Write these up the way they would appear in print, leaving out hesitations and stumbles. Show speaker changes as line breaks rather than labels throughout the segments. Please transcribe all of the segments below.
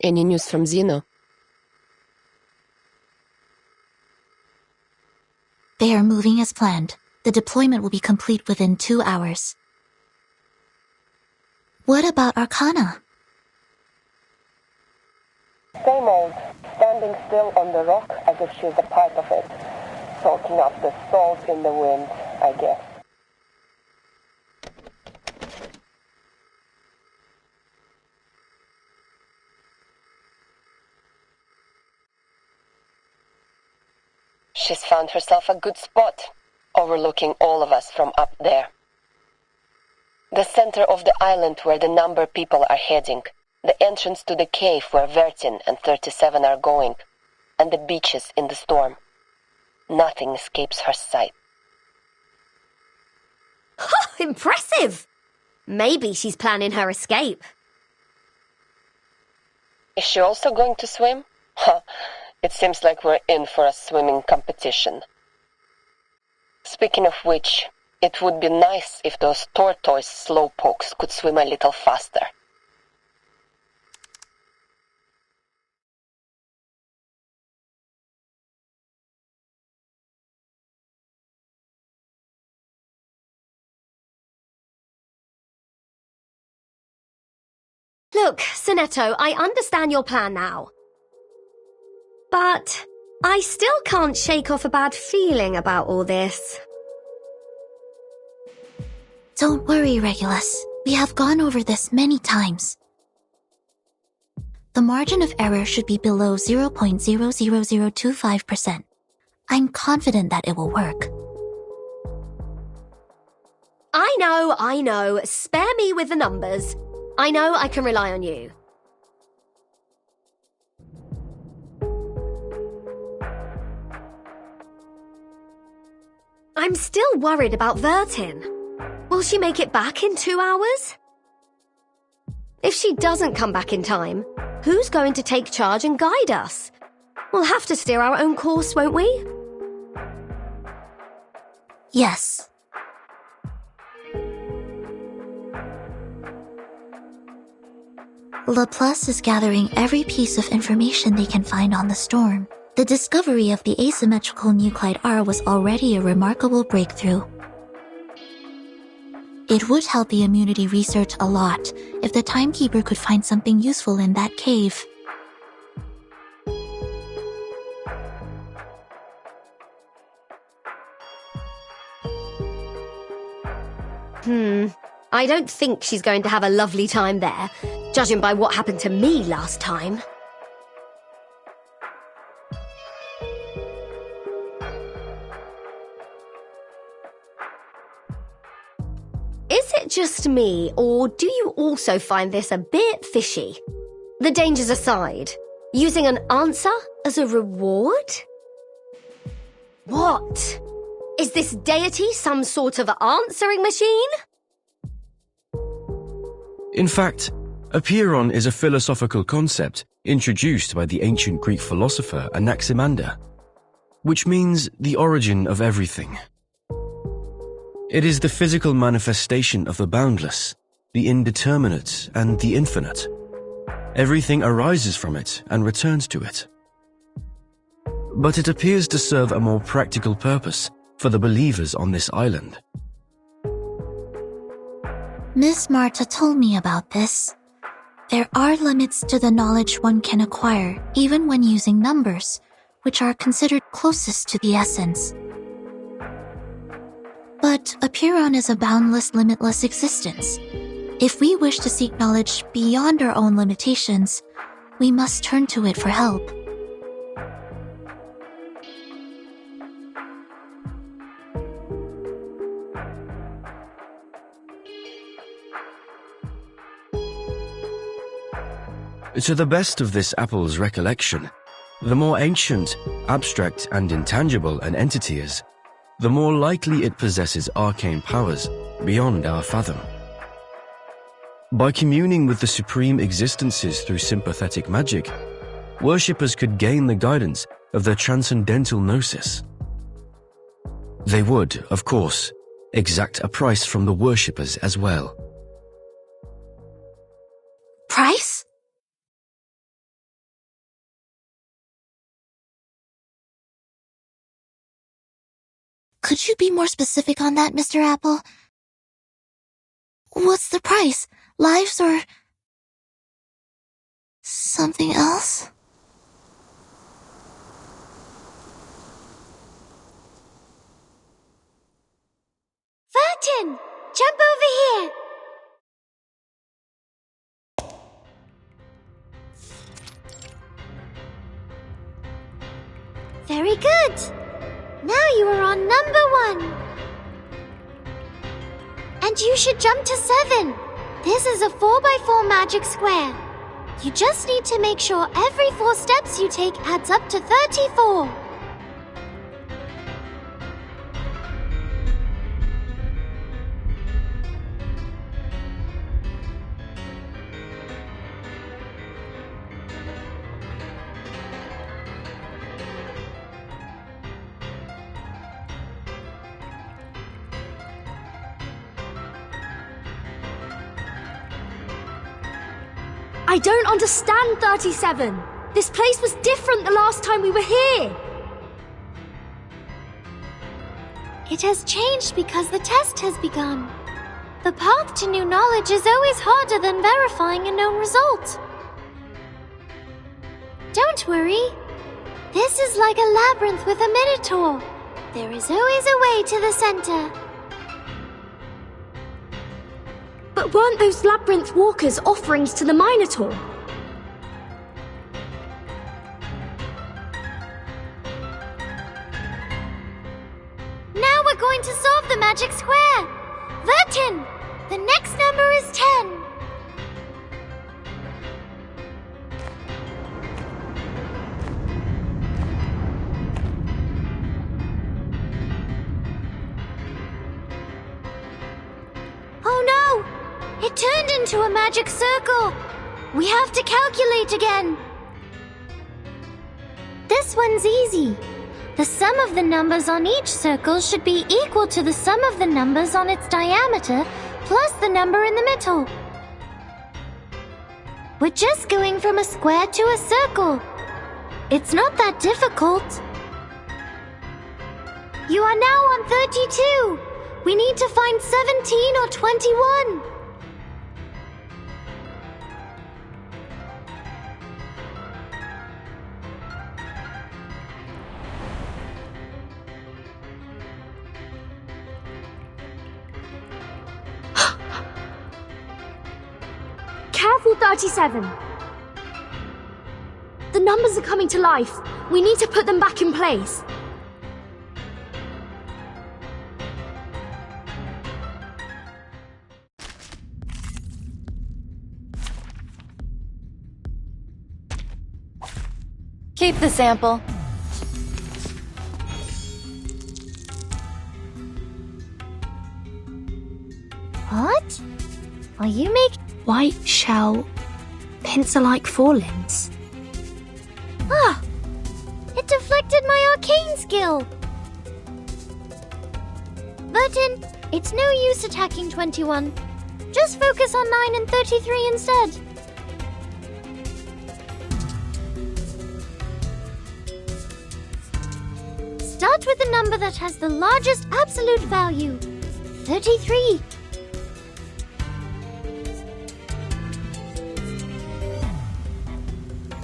Any news from Zeno?
They are moving as planned. The deployment will be complete within 2 hours. What about Arcana?
Same old, standing still on the rock as if she's a part of it, soaking up the salt in the wind, I guess. She's found herself a good spot, overlooking all of us from up there. The center of the island where the number people are heading, the entrance to the cave where Vertin and 37 are going, and the beaches in the storm. Nothing escapes her sight.
Impressive! Maybe she's planning her escape.
Is she also going to swim? It seems like we're in for a swimming competition. Speaking of which, it would be nice if those tortoise slowpokes could swim a little faster.
Look, Sonetto, I understand your plan now. But I still can't shake off a bad feeling about all this.
Don't worry, Regulus. We have gone over this many times. The margin of error should be below 0.00025%. I'm confident that it will work.
I know. Spare me with the numbers. I know I can rely on you. I'm still worried about Vertin. Will she make it back in 2 hours? If she doesn't come back in time, who's going to take charge and guide us? We'll have to steer our own course, won't we?
Yes. Laplace is gathering every piece of information they can find on the storm. The discovery of the asymmetrical nuclide R was already a remarkable breakthrough. It would help the immunity research a lot if the Timekeeper could find something useful in that cave.
I don't think she's going to have a lovely time there, judging by what happened to me last time. Is it just me, or do you also find this a bit fishy? The dangers aside, using an answer as a reward? What? Is this deity some sort of answering machine?
In fact, Apeiron is a philosophical concept introduced by the ancient Greek philosopher Anaximander, which means the origin of everything. It is the physical manifestation of the boundless, the indeterminate, and the infinite. Everything arises from it and returns to it. But it appears to serve a more practical purpose for the believers on this island.
Miss Marta told me about this. There are limits to the knowledge one can acquire, even when using numbers, which are considered closest to the essence. But Apeiron is a boundless, limitless existence. If we wish to seek knowledge beyond our own limitations, we must turn to it for help.
To the best of this apple's recollection, the more ancient, abstract, and intangible an entity is, the more likely it possesses arcane powers beyond our fathom. By communing with the supreme existences through sympathetic magic, worshippers could gain the guidance of their transcendental gnosis. They would, of course, exact a price from the worshippers as well.
Price? Could you be more specific on that, Mr. Apple? What's the price? Lives or something else?
Vertin! Jump over here! Very good! Now you are on number 1. And you should jump to 7. This is a 4x4 magic square. You just need to make sure every 4 steps you take adds up to 34.
I don't understand 37. This place was different the last time we were here.
It has changed because the test has begun. The path to new knowledge is always harder than verifying a known result. Don't worry. This is like a labyrinth with a minotaur. There is always a way to the center.
But weren't those labyrinth walkers offerings to the Minotaur?
Now we're going to solve the magic square. Vertin, the next number is 10. Oh no! It turned into a magic circle! We have to calculate again! This one's easy. The sum of the numbers on each circle should be equal to the sum of the numbers on its diameter plus the number in the middle. We're just going from a square to a circle. It's not that difficult. You are now on 32. We need to find 17 or 21.
Careful, 37. The numbers are coming to life. We need to put them back in place.
Keep the sample.
What? Are you making...
White shell, pencil-like forelimbs.
Ah! It deflected my arcane skill! Vertin, it's no use attacking 21. Just focus on 9 and 33 instead. Start with the number that has the largest absolute value. 33.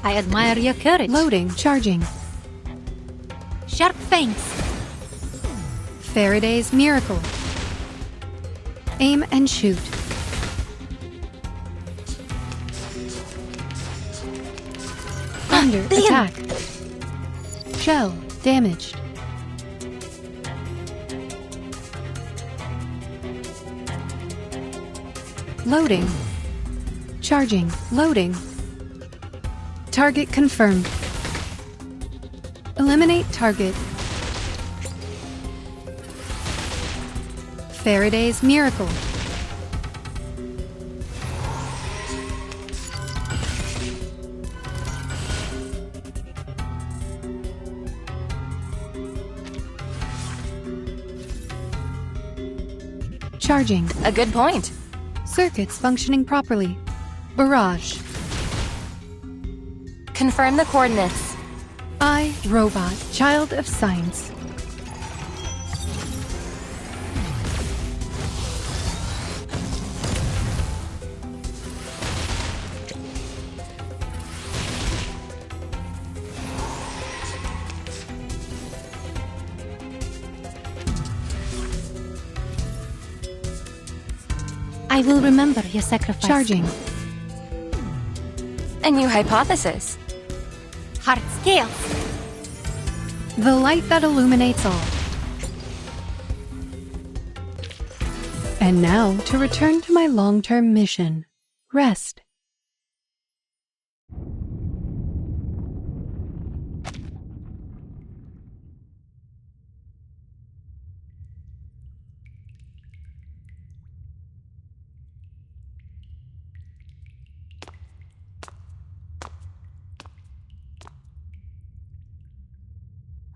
I admire your courage.
Loading. Charging.
Sharp fangs.
Faraday's Miracle. Aim and shoot. Thunder. Attack. Shell. Damaged. Loading. Charging. Loading. Target confirmed. Eliminate target. Faraday's Miracle. Charging.
A good point.
Circuits functioning properly. Barrage.
Confirm the coordinates.
I, Robot, Child of Science.
I will remember your sacrifice.
Charging.
A new hypothesis.
Heart scales.
The light that illuminates all. And now to return to my long-term mission. Rest.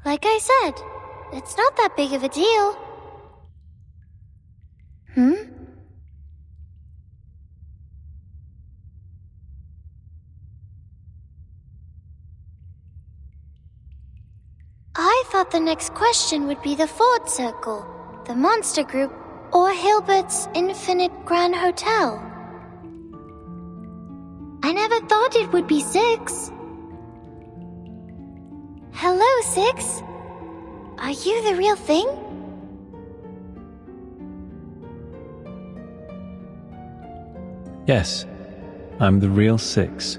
Like I said, it's not that big of a deal. I thought the next question would be the Ford Circle, the Monster Group, or Hilbert's Infinite Grand Hotel. I never thought it would be 6. Hello, 6. Are you the real thing?
Yes, I'm the real 6.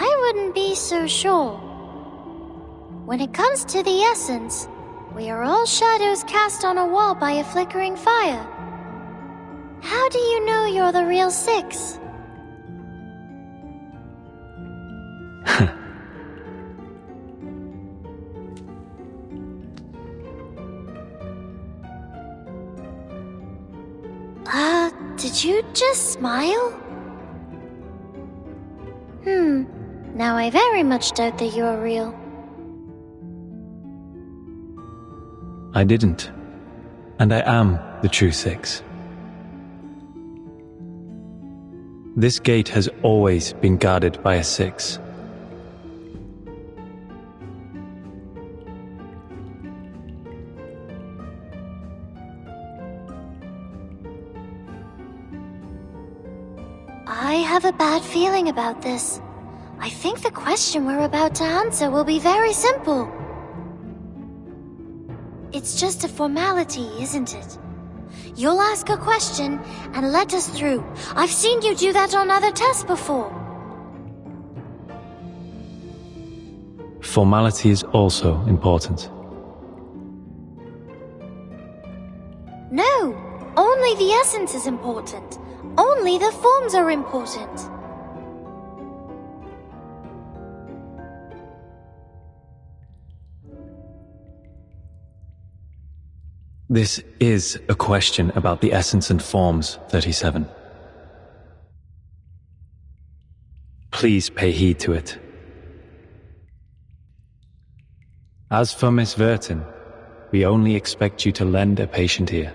I wouldn't be so sure. When it comes to the essence, we are all shadows cast on a wall by a flickering fire. How do you know you're the real 6? Did you just smile? Now I very much doubt that you're real.
I didn't. And I am the true 6. This gate has always been guarded by a 6.
I have a bad feeling about this. I think the question we're about to answer will be very simple. It's just a formality, isn't it? You'll ask a question and let us through. I've seen you do that on other tests before.
Formality is also important.
No, only the essence is important. Only the forms are important.
This is a question about the essence and forms, 37. Please pay heed to it. As for Miss Vertin, we only expect you to lend a patient ear.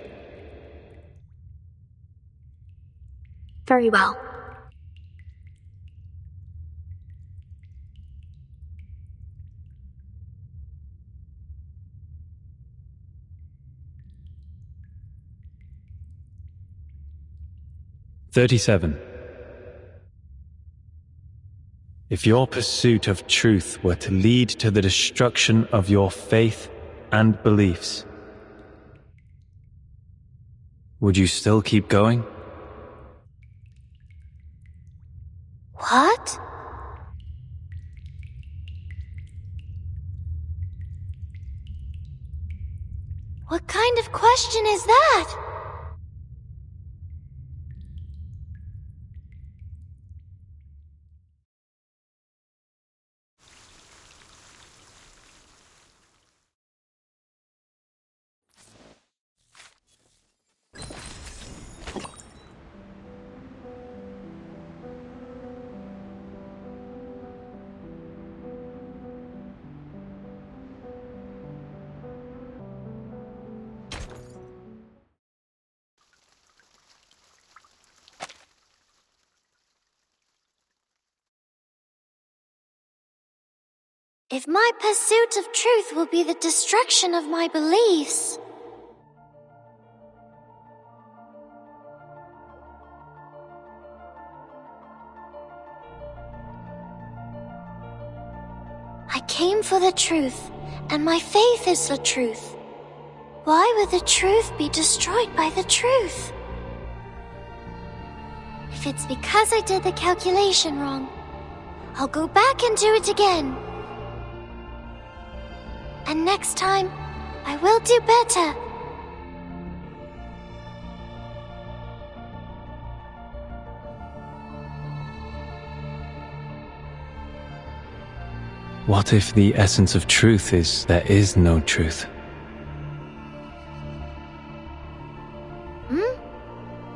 Very well.
"37. If your pursuit of truth were to lead to the destruction of your faith and beliefs, would you still keep going?"
What? What kind of question is that? If my pursuit of truth will be the destruction of my beliefs, I came for the truth, and my faith is the truth. Why would the truth be destroyed by the truth? If it's because I did the calculation wrong, I'll go back and do it again. And next time, I will do better.
What if the essence of truth is there is no truth?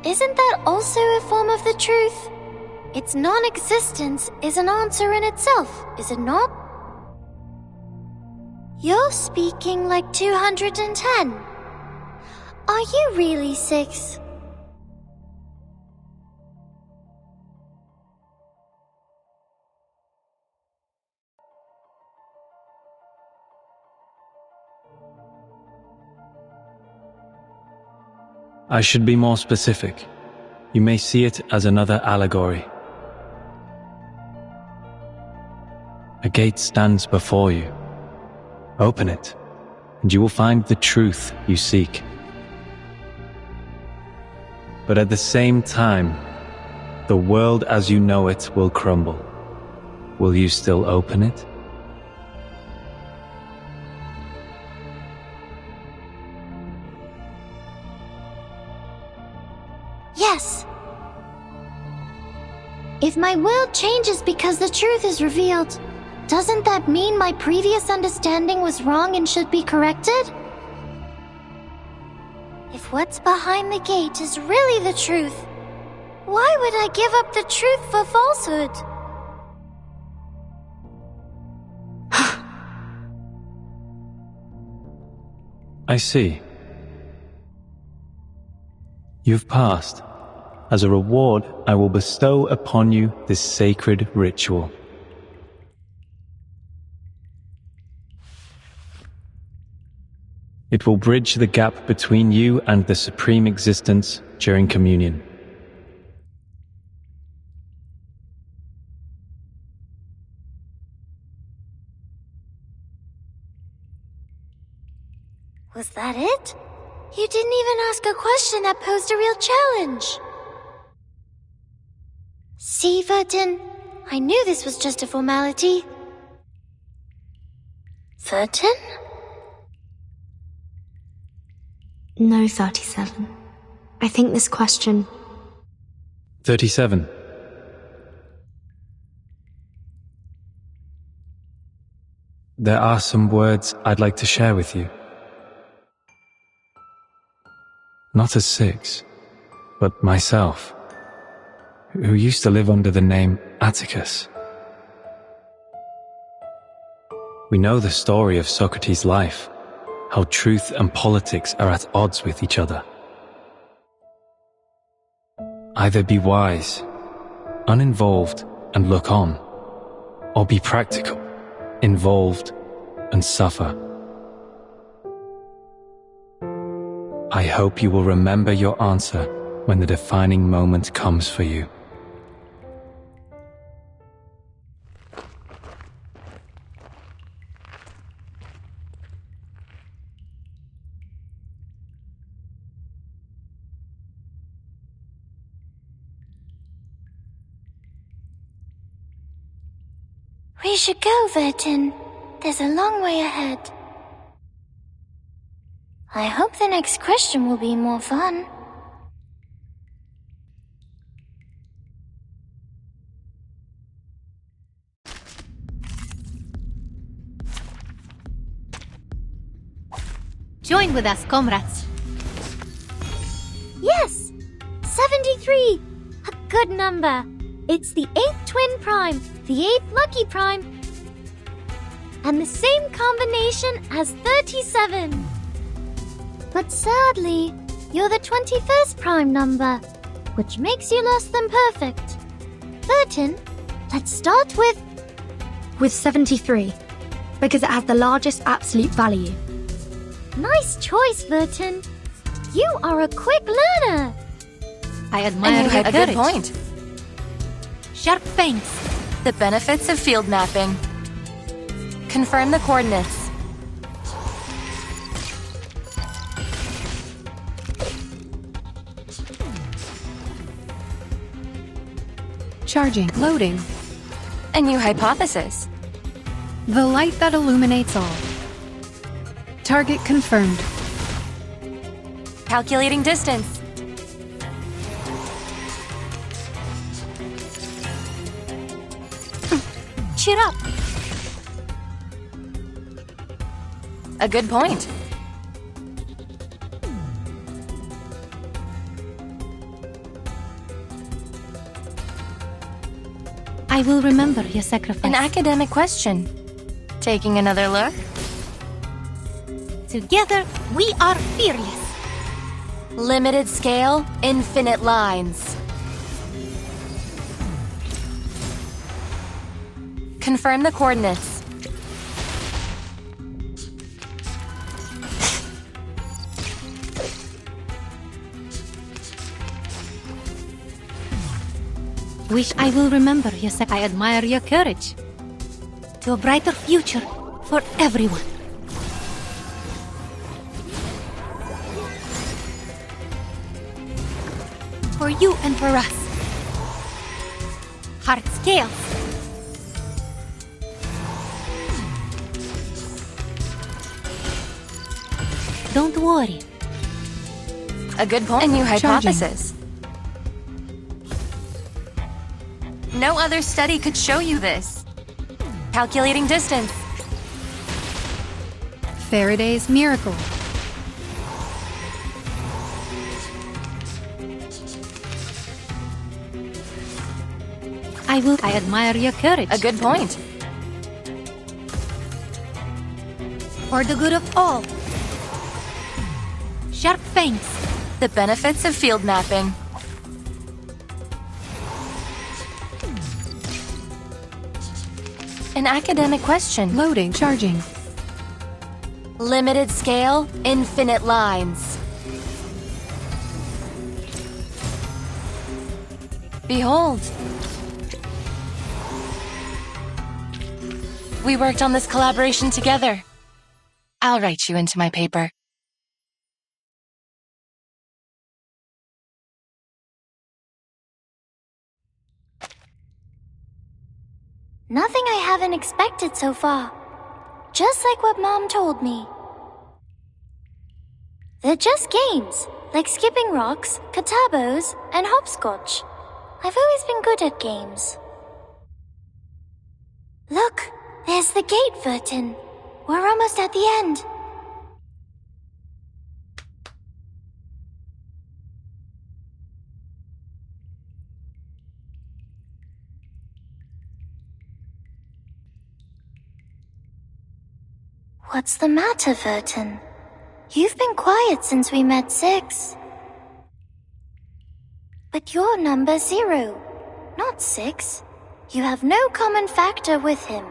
Isn't that also a form of the truth? Its non-existence is an answer in itself, is it not? You're speaking like 210. Are you really 6?
I should be more specific. You may see it as another allegory. A gate stands before you. Open it, and you will find the truth you seek. But at the same time, the world as you know it will crumble. Will you still open it?
Yes. If my world changes because the truth is revealed, doesn't that mean my previous understanding was wrong and should be corrected? If what's behind the gate is really the truth, why would I give up the truth for falsehood?
I see. You've passed. As a reward, I will bestow upon you this sacred ritual. It will bridge the gap between you and the Supreme Existence during communion.
Was that it? You didn't even ask a question that posed a real challenge. See, Vertin, I knew this was just a formality. Vertin?
No, 37. I think this question...
37. There are some words I'd like to share with you. Not as 6, but myself, who used to live under the name Atticus. We know the story of Socrates' life, how truth and politics are at odds with each other. Either be wise, uninvolved, and look on, or be practical, involved, and suffer. I hope you will remember your answer when the defining moment comes for you.
We should go, Vertin. There's a long way ahead. I hope the next question will be more fun.
Join with us, comrades.
Yes! 73! A good number. It's the 8th twin prime, the 8th lucky prime, and the same combination as 37. But sadly, you're the 21st prime number, which makes you less than perfect. Vertin, let's start with
73, because it has the largest absolute value.
Nice choice, Vertin. You are a quick learner.
I admire
And you
your
had a good
courage.
point.
Sharp feints.
The benefits of field mapping. Confirm the coordinates.
Charging. Loading.
A new hypothesis.
The light that illuminates all. Target confirmed.
Calculating distance.
Cheer up.
A good point.
I will remember your sacrifice.
An academic question. Taking another look?
Together, we are furious.
Limited scale, infinite lines. Confirm the coordinates.
Wish I will remember your I admire your courage. To a brighter future for everyone. For you and for us. Heart scales. Don't worry.
A good point. A new hypothesis. No other study could show you this. Calculating distance.
Faraday's miracle.
I admire your courage.
A good point.
For the good of all. Sharp fangs.
The benefits of field mapping. An academic question.
Loading. Charging.
Limited scale, infinite lines. Behold. We worked on this collaboration together. I'll write you into my paper.
Nothing I haven't expected so far. Just like what Mom told me. They're just games, like skipping rocks, katabos, and hopscotch. I've always been good at games. Look, there's the gate, Vertin. We're almost at the end. What's the matter, Vertin? You've been quiet since we met 6. But you're number 0, not 6. You have no common factor with him.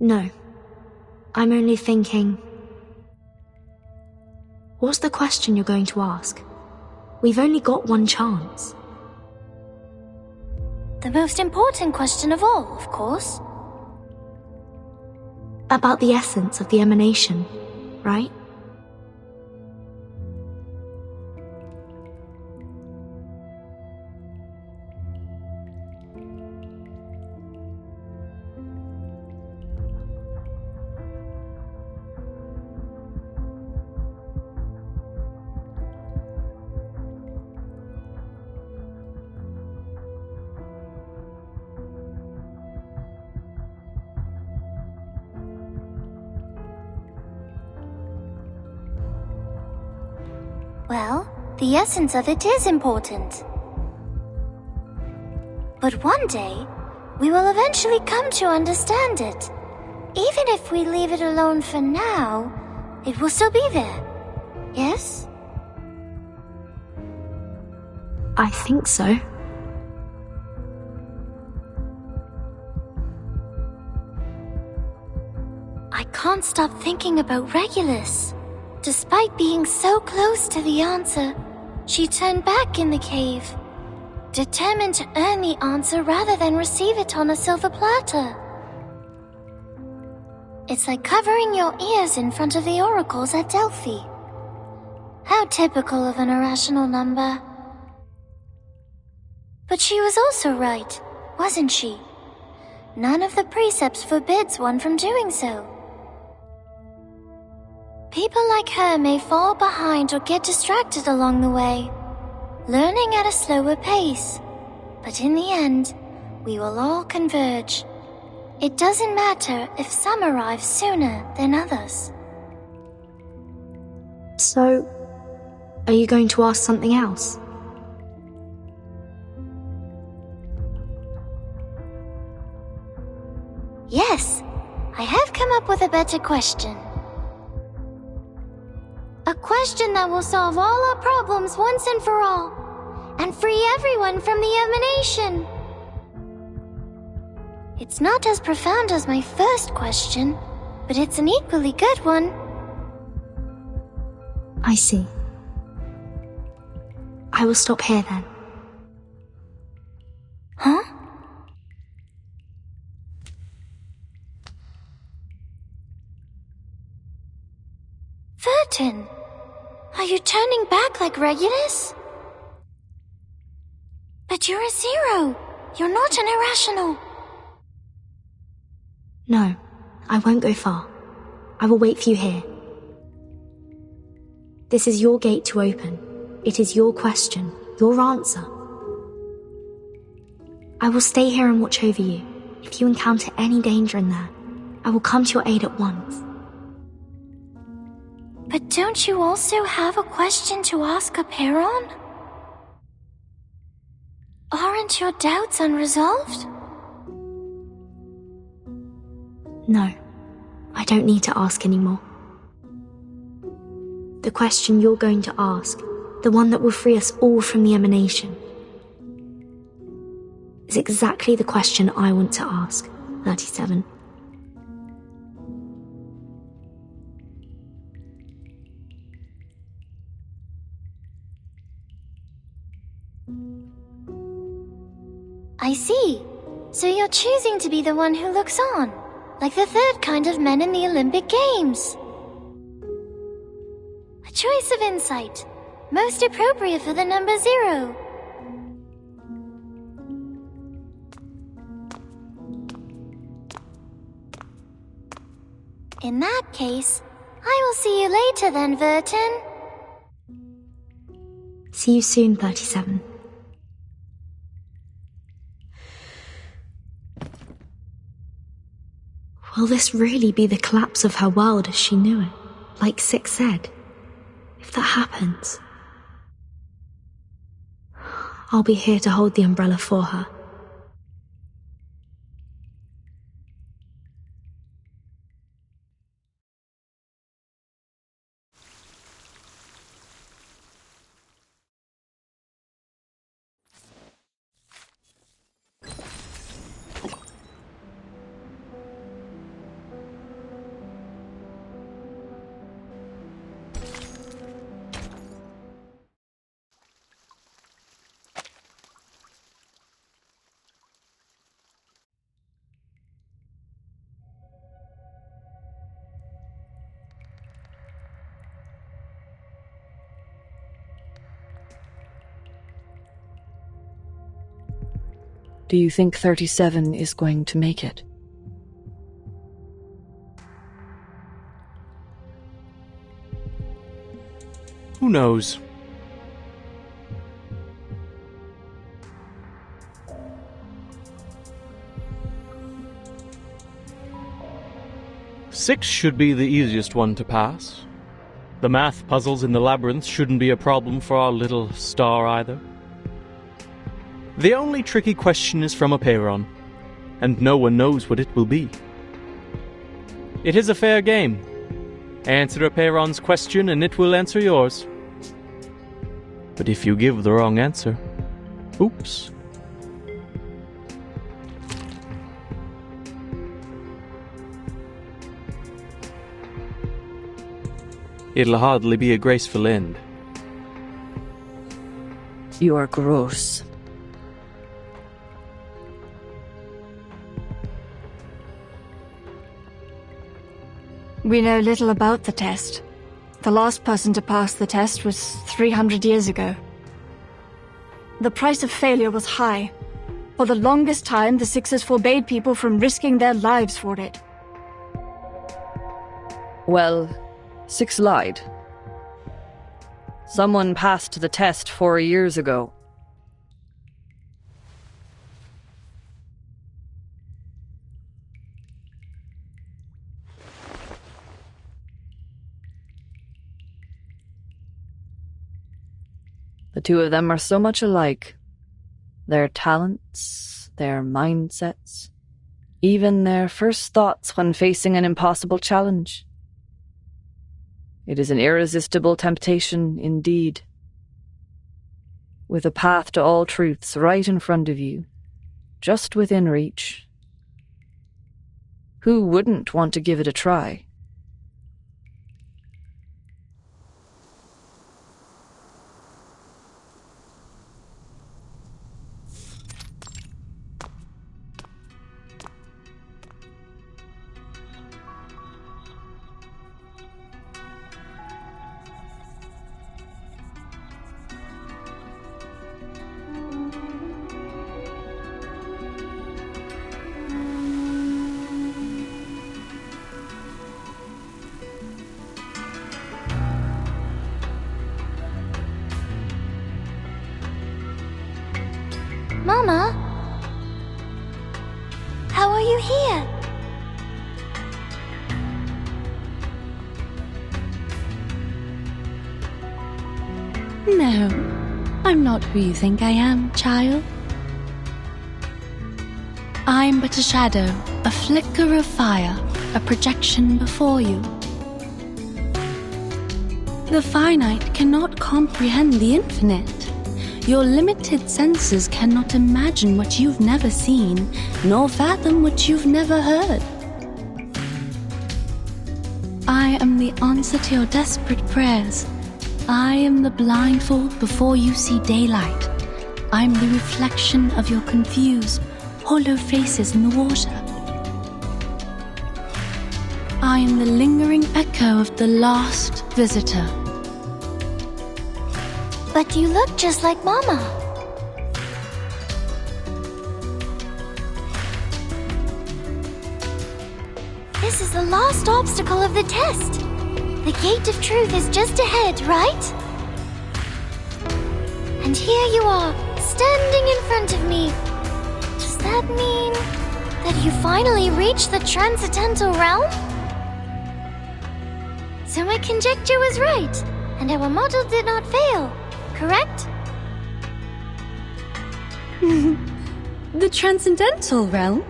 No. I'm only thinking... What's the question you're going to ask? We've only got one chance.
The most important question of all, of course.
About the essence of the emanation, right?
Well, the essence of it is important. But one day, we will eventually come to understand it. Even if we leave it alone for now, it will still be there. Yes?
I think so.
I can't stop thinking about Regulus. Despite being so close to the answer, she turned back in the cave, determined to earn the answer rather than receive it on a silver platter. It's like covering your ears in front of the oracles at Delphi. How typical of an irrational number. But she was also right, wasn't she? None of the precepts forbids one from doing so. People like her may fall behind or get distracted along the way, learning at a slower pace. But in the end, we will all converge. It doesn't matter if some arrive sooner than others.
So, are you going to ask something else?
Yes, I have come up with a better question. A question that will solve all our problems once and for all, and free everyone from the emanation. It's not as profound as my first question, but it's an equally good one.
I see. I will stop here then.
Huh? Vertin, are you turning back like Regulus? But you're a zero. You're not an irrational.
No, I won't go far. I will wait for you here. This is your gate to open. It is your question, your answer. I will stay here and watch over you. If you encounter any danger in there, I will come to your aid at once.
But don't you also have a question to ask Aperon? Aren't your doubts unresolved?
No, I don't need to ask anymore. The question you're going to ask, the one that will free us all from the emanation, is exactly the question I want to ask, 37.
I see. So you're choosing to be the one who looks on, like the third kind of men in the Olympic Games. A choice of insight, most appropriate for the number 0. In that case, I will see you later then, Vertin.
See you soon, 37. Will this really be the collapse of her world as she knew it, like Six said? If that happens, I'll be here to hold the umbrella for her.
Do you think 37 is going to make it?
Who knows? Six should be the easiest one to pass. The math puzzles in the labyrinth shouldn't be a problem for our little star either. The only tricky question is from Aperon, and no one knows what it will be. It is a fair game. Answer Aperon's question and it will answer yours. But if you give the wrong answer, oops. It'll hardly be a graceful end.
You are gross.
We know little about the test. The last person to pass the test was 300 years ago. The price of failure was high. For the longest time, the Sixes forbade people from risking their lives for it.
Well, Six lied. Someone passed the test 4 years ago. The two of them are so much alike. Their talents, their mindsets, even their first thoughts when facing an impossible challenge. It is an irresistible temptation indeed. With a path to all truths right in front of you, just within reach. Who wouldn't want to give it a try?
Mama? How are you here?
No, I'm not who you think I am, child. I'm but a shadow, a flicker of fire, a projection before you. The finite cannot comprehend the infinite. Your limited senses cannot imagine what you've never seen, nor fathom what you've never heard. I am the answer to your desperate prayers. I am the blindfold before you see daylight. I am the reflection of your confused, hollow faces in the water. I am the lingering echo of the last visitor.
But you look just like Mama. This is the last obstacle of the test. The gate of truth is just ahead, right? And here you are, standing in front of me. Does that mean that you finally reached the transcendental realm? So my conjecture was right, and our model did not fail. Correct?
The transcendental realm?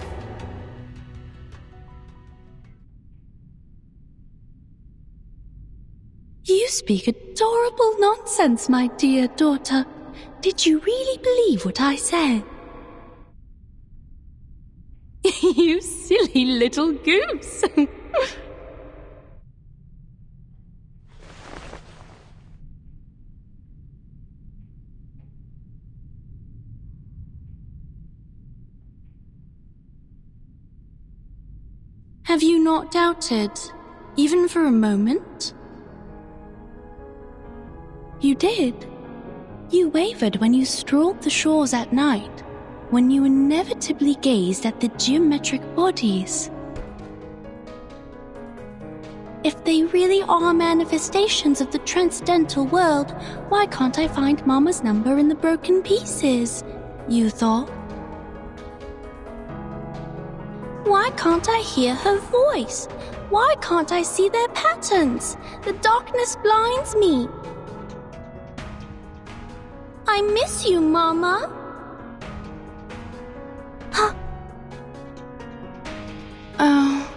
You speak adorable nonsense, my dear daughter. Did you really believe what I said? You silly little goose. Have you not doubted, even for a moment? You did. You wavered when you strolled the shores at night, when you inevitably gazed at the geometric bodies. If they really are manifestations of the transcendental world, why can't I find Mama's number in the broken pieces? You thought. Why can't I hear her voice? Why can't I see their patterns? The darkness blinds me. I miss you, Mama. Huh. Oh,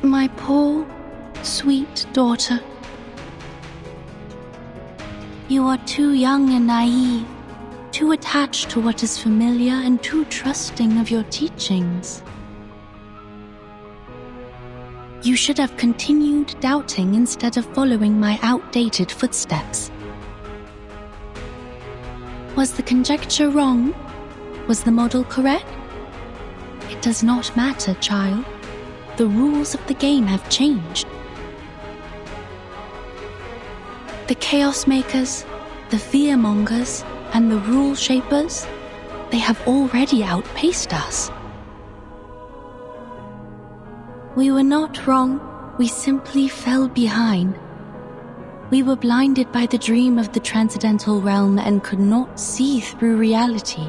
my poor, sweet daughter. You are too young and naive, too attached to what is familiar and too trusting of your teachings. You should have continued doubting instead of following my outdated footsteps. Was the conjecture wrong? Was the model correct? It does not matter, child. The rules of the game have changed. The chaos makers, the fear mongers, And the rule shapers, they have already outpaced us. We were not wrong, we simply fell behind. We were blinded by the dream of the transcendental realm and could not see through reality.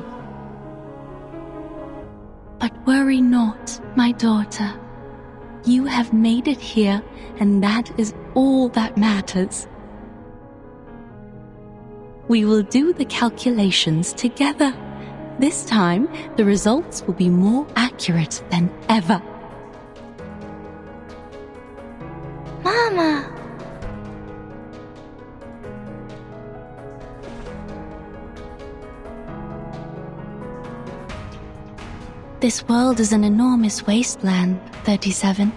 But worry not, my daughter. You have made it here, and that is all that matters. We will do the calculations together. This time, the results will be more accurate than ever.
Mama!
This world is an enormous wasteland, 37.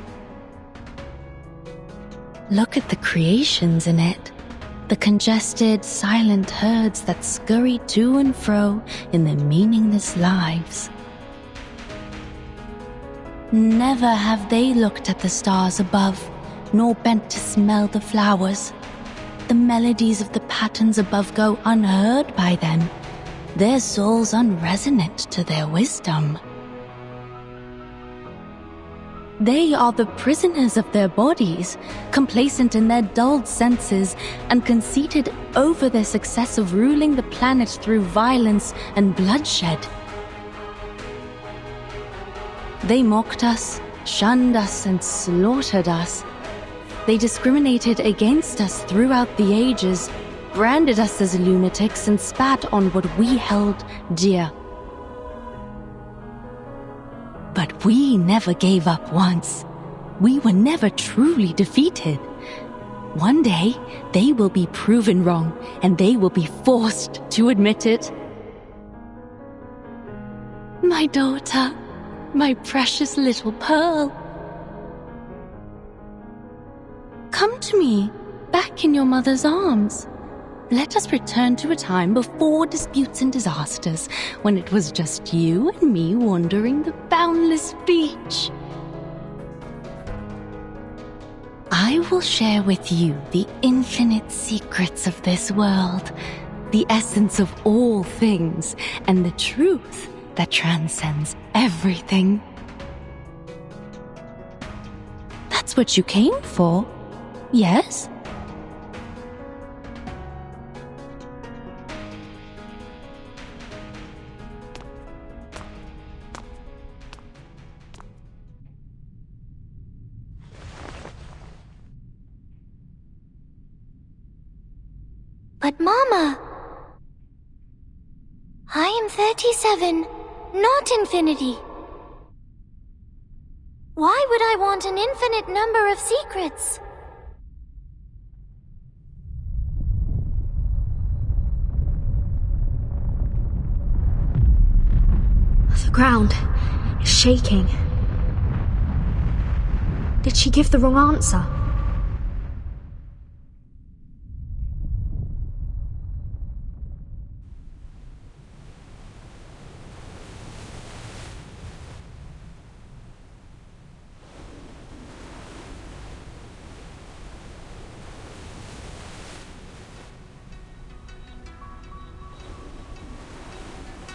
Look at the creations in it. The congested, silent herds that scurry to and fro in their meaningless lives. Never have they looked at the stars above, nor bent to smell the flowers. The melodies of the patterns above go unheard by them, their souls unresonant to their wisdom. They are the prisoners of their bodies, complacent in their dulled senses, and conceited over their success of ruling the planet through violence and bloodshed. They mocked us, shunned us, and slaughtered us. They discriminated against us throughout the ages, branded us as lunatics, and spat on what we held dear. But we never gave up once. We were never truly defeated. One day, they will be proven wrong, and they will be forced to admit it. My daughter, my precious little pearl. Come to me, back in your mother's arms. Let us return to a time before disputes and disasters, when it was just you and me wandering the boundless beach. I will share with you the infinite secrets of this world, the essence of all things, and the truth that transcends everything. That's what you came for, yes?
But Mama, I am 37, not infinity. Why would I want an infinite number of secrets?
The ground is shaking. Did she give the wrong answer?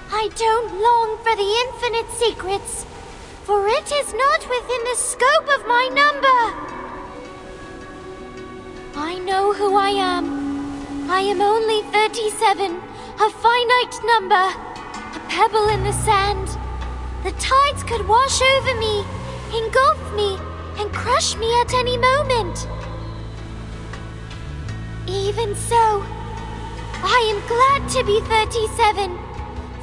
I don't long for the infinite secrets, for it is not within the scope of my number. I know who I am. I am only 37, a finite number, a pebble in the sand. The tides could wash over me, engulf me, and crush me at any moment. Even so, I am glad to be 37.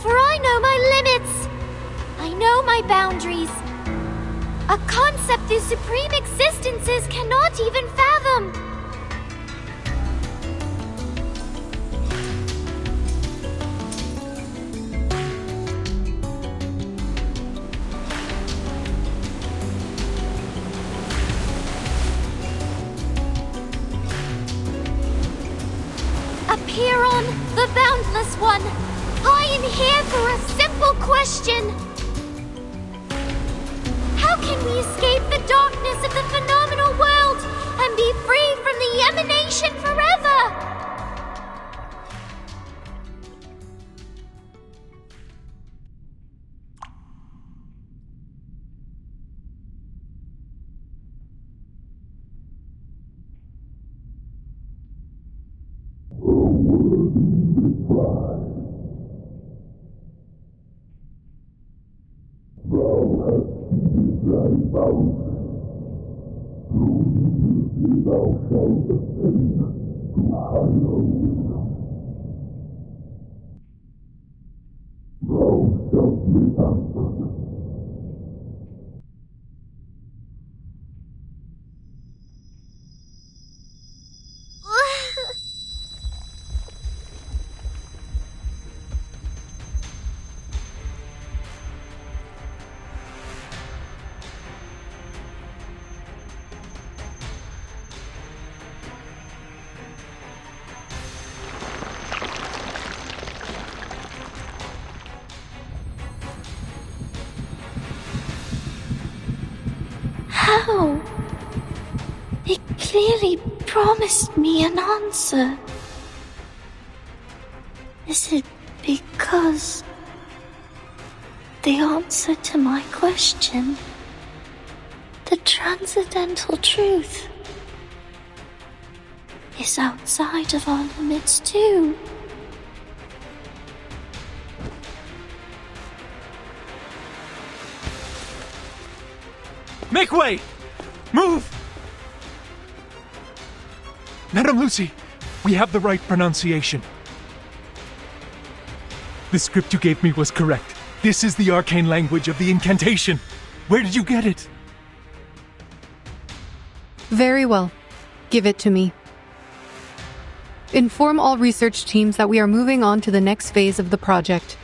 For I know my limits. I know my boundaries. A concept whose supreme existences cannot even fathom. Appear on the Boundless One. I am here for a simple question. How can we escape the darkness of the phenomenal world and be free from
How? It clearly promised me an answer. Is it because the answer to my question, the transcendental truth, is outside of our limits too?
Make way! Move! Madame Lucy, we have the right pronunciation. The script you gave me was correct. This is the arcane language of the incantation. Where did you get it?
Very well. Give it to me. Inform all research teams that we are moving on to the next phase of the project.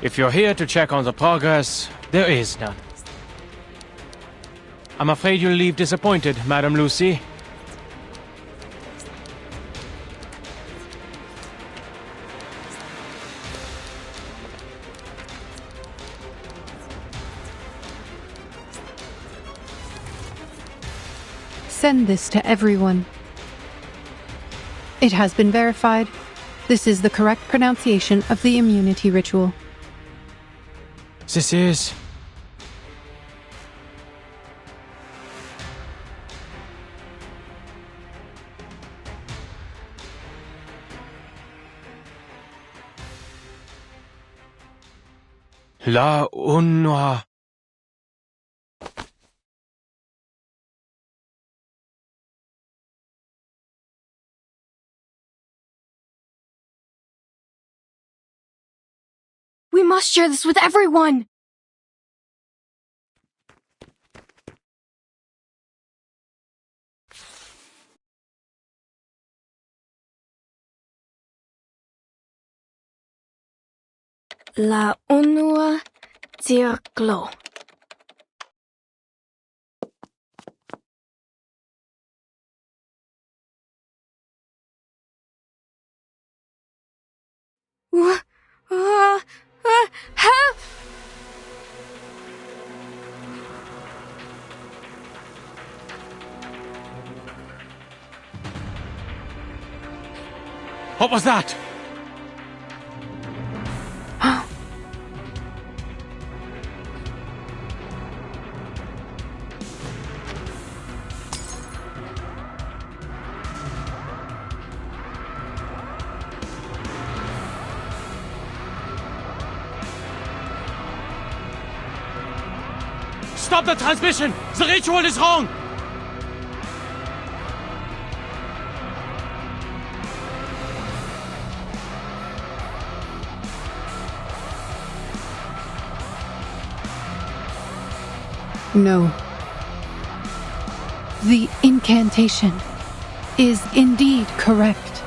If you're here to check on the progress, there is none. I'm afraid you'll leave disappointed, Madame Lucy.
Send this to everyone. It has been verified. This is the correct pronunciation of the immunity ritual.
This is... La Unwa.
We must share this with everyone! La Unua Circlo. Help!
What was that? Stop the transmission! The ritual is wrong!
No. The incantation is indeed correct.